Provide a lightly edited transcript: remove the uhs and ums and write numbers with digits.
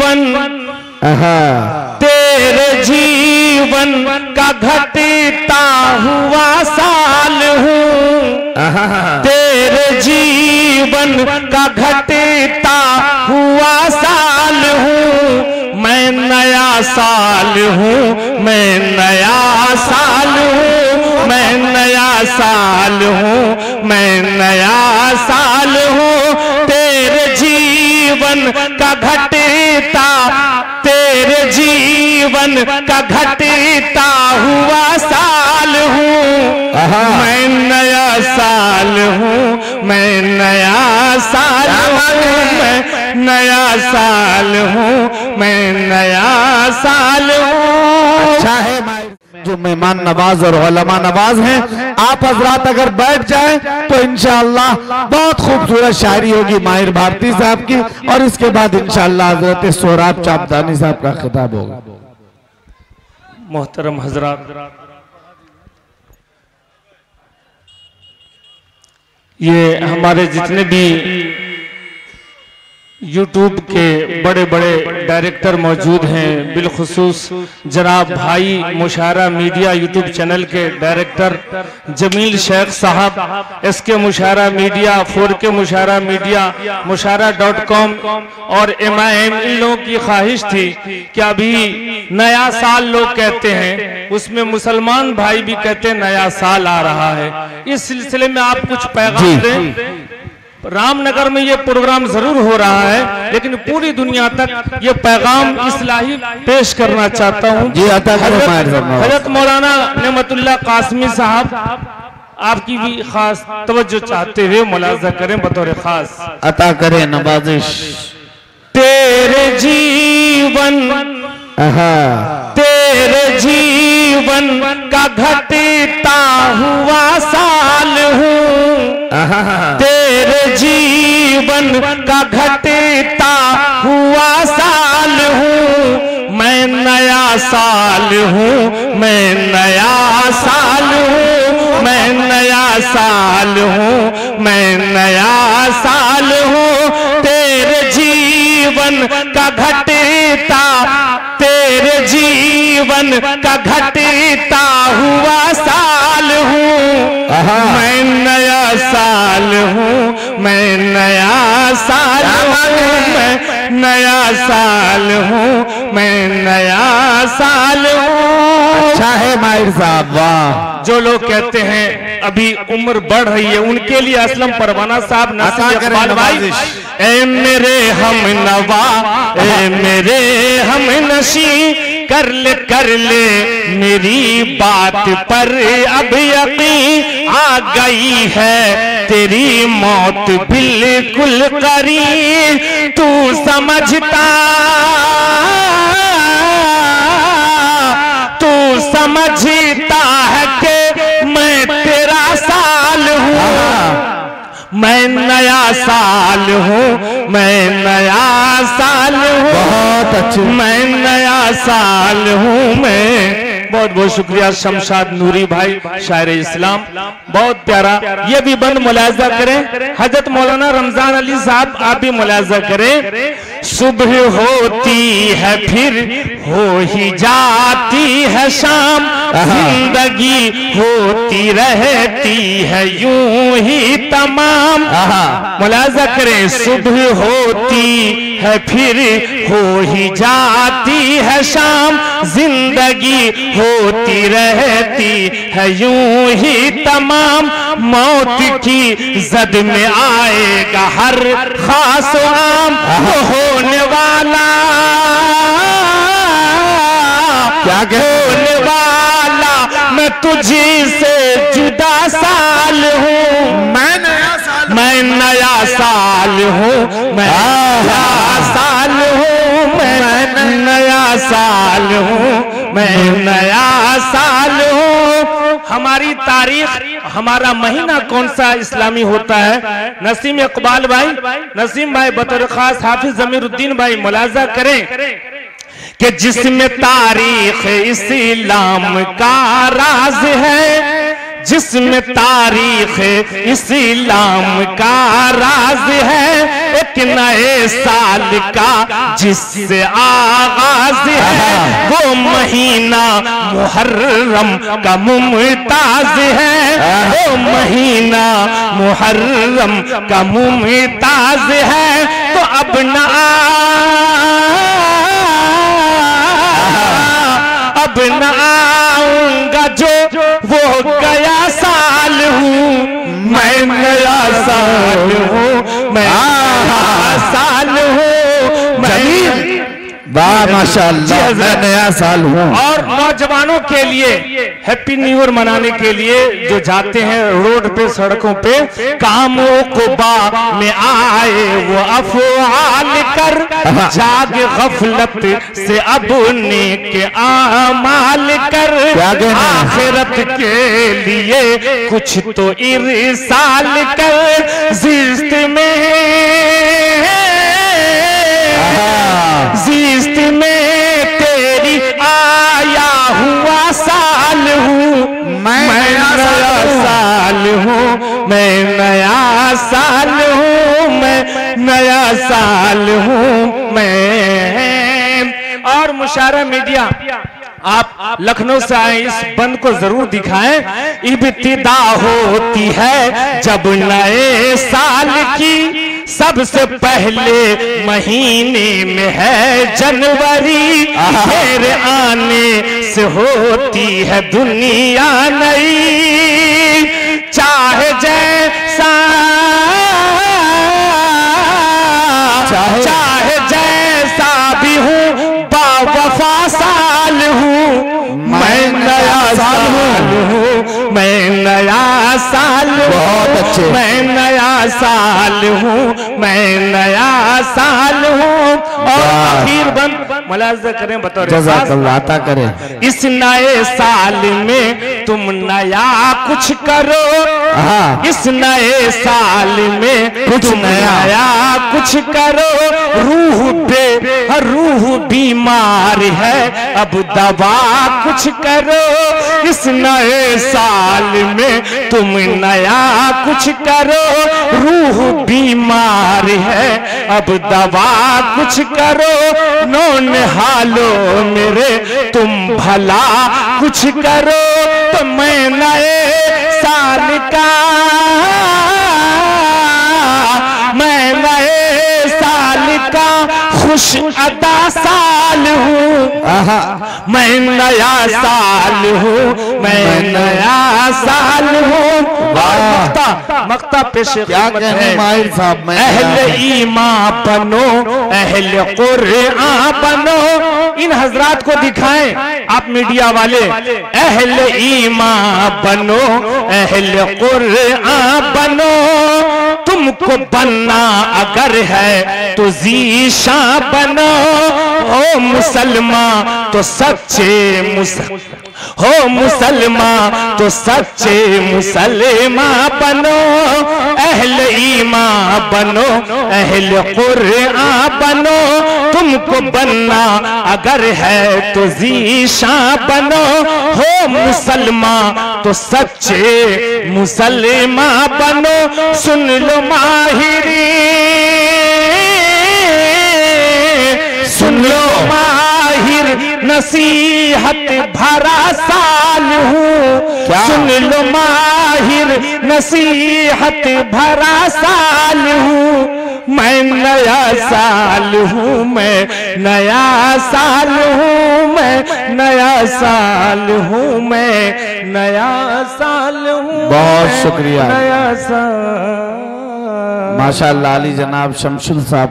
जीवन तेरे जीवन का घटता हुआ साल हूँ, तेरे जीवन का घटता हुआ साल हूँ। मैं नया साल हूँ, मैं नया साल हूँ, मैं नया साल हूँ, मैं नया साल हूँ। तेरे जीवन का घटता, तेरे जीवन का घटता हुआ साल हूँ। मैं नया साल हूँ, मैं नया साल हूँ, मैं नया साल हूँ, मैं नया साल हूँ। अच्छा है जो मेहमान नवाज और उलमा नवाज हैं, आप हजरात अगर बैठ जाएं तो इंशाअल्लाह बहुत खूबसूरत शायरी होगी माहिर भारती साहब की, और इसके बाद इंशाअल्लाह हजरत सोहराब चापदानी साहब का खिताब होगा। मोहतरम हजरात, ये हमारे जितने भी यूट्यूब के बड़े बड़े डायरेक्टर मौजूद हैं, बिलखुसूस जनाब भाई मुशायरा मीडिया यूट्यूब चैनल के डायरेक्टर जमील शेख साहब, इसके मुशायरा मीडिया, 4K मुशायरा मीडिया, मुशायरा.com और MIM, इन लोगों की ख्वाहिश थी कि अभी नया साल लोग कहते हैं, उसमें मुसलमान भाई भी कहते हैं नया साल आ रहा है। इस सिलसिले में आप कुछ पैगाम दें। रामनगर में ये प्रोग्राम जरूर हो रहा है, लेकिन पूरी दुनिया तक ये पैगाम इस्लाही पेश करना चाहता हूँ। हजरत मौलाना नेमतुल्लाह कासमी साहब, आपकी भी खास तवज्जो चाहते हुए मुलाजा करें, बतौर खास अता करें नवाजिश। तेरे जीवन, तेरे जीवन का घटता हुआ साल हूँ, तेरे जीवन का घटता हुआ साल हूँ। मैं नया साल हूँ, मैं नया साल हूँ, मैं नया साल हूँ, मैं नया साल हूँ। तेरे जीवन का घटता, तेरे जीवन का घटता हुआ साल हूँ। मैं नया साल हूँ, मैं नया साल हूँ, मैं नया साल हूँ, मैं नया साल हूँ। अच्छा है माहिर साहब, वाह। जो लोग कहते हैं अभी उम्र बढ़ रही है, उनके लिए असलम परवाना साहब, नसीम इकबाल भाई, ए मेरे हम नवा, ए मेरे हम नशी, कर ले मेरी बात पर अब यकीन आ गई है, तेरी मौत बिल्कुल करीब, तू समझता, तू समझता है कि मैं तेरा साल हूँ। मैं नया साल हूँ, मैं नया साल हूँ, बहुत अच्छे, मैं नया साल हूँ। मैं बहुत बहुत शुक्रिया शमशाद नूरी भाई शायर इस्लाम, बहुत प्यारा। ये भी बंद मुलाजा करें। हजरत मौलाना रमजान अली साहब, आप भी मुलाजा करें। सुबह होती है फिर हो ही जाती है शाम, जिंदगी होती रहती है यूं ही तमाम। मुलाजा करें। सुबह होती है फिर हो ही जाती है शाम, जिंदगी होती रहती है यूं ही तमाम। मौत की जद में आएगा हर खास आम, होने वाला क्या होने वाला मैं तुझी से जुदा साल हूँ। मैं नया साल हूँ, मैं नया साल हूँ, मैं नया साल हूँ, मैं नया साल हूँ। हमारी तारीख, हमारा महीना कौन सा इस्लामी होता है? नसीम इकबाल भाई, नसीम भाई बतौर खास हाफिज जमीरुद्दीन भाई मुलाजा करें कि जिसमें तारीख इस्लाम का राज है, जिसमें तारीख इस्लाम का राज है, एक नए साल का जिससे आगाज है, वो महीना मुहर्रम का मुमताज है, वो महीना मुहर्रम का मुमताज है। तो अब न आऊंगा जो वो गया साल हूँ, मैं नया साल हूँ, मैं नया साल हूँ, मैं वाह माशाअल्लाह, मैं नया साल हूँ। और नौजवानों के लिए हैप्पी न्यू ईयर मनाने के लिए जो जाते हैं रोड पे, सड़कों पे, कामों को बा में आए वो अफआल कर, जाग गफलत से अब नेक आमाल कर, आखिरत के लिए कुछ तो इरसाल कर, जिस्त में तेरी आया हुआ साल हूँ, मैं नया साल हूँ, मैं नया साल हूँ, मैं नया साल हूँ मैं। और मुशायरा मीडिया, आप लखनऊ से आए, इस बंद को जरूर दिखाएं। इब्तिदा होती है जब नए साल की, सबसे पहले महीने में है जनवरी, फिर आने से होती है दुनिया नई, चाहे जैसा भी हूँ, बावफा साल हूँ, मैं नया साल हूँ, मैं नया साल हूँ, बहुत अच्छे, मैं नया साल हूँ, मैं नया साल हूँ। और आखिर बंद मुलाज़ा करें बतौर जज़ाकल्लाह अता करें। इस नए साल में तुम नया कुछ करो, इस नए साल में कुछ नया कुछ करो, रूह बीमार है अब दवा कुछ करो, इस नए साल में तुम नया कुछ करो, रूह बीमार है अब दवा कुछ करो, नौन हालो मेरे तुम भला कुछ करो। तो मैं नए साल का, मैं नए साल का खुश अदा साल हूँ, मैं नया साल हूँ, मैं नया साल हूँ। मक्ता पेश क्या कहने माहिर साहब, मैं अहले ईमान बनो, अहले कुरआन बनो। इन हजरात को दिखाएं आप मीडिया वाले, अहले ईमान बनो, अहले कुरआन बनो, तुमको बनना अगर है तो ज़ीशा बनो, ओ मुसलमान तो सच्चे हो मुसलमान तो सच्चे मुसलमान बनो, अहले ईमान बनो, अहले कुरआन बनो, तुमको बनना अगर है तो ज़ीशा बनो, हो मुसलमान तो सच्चे मुसलमान बनो। सुन लो माहिरी, सुन लो माहिर नसीहत भरा साल हूँ, सुन लो माहिर नसीहत भरा साल हूँ, मैं नया साल हूँ, मैं नया साल हूँ, मैं नया साल हूँ, मैं नया साल हूँ। बहुत शुक्रिया, नया साल। माशाअल्लाह अली जनाब शमशुल साहब।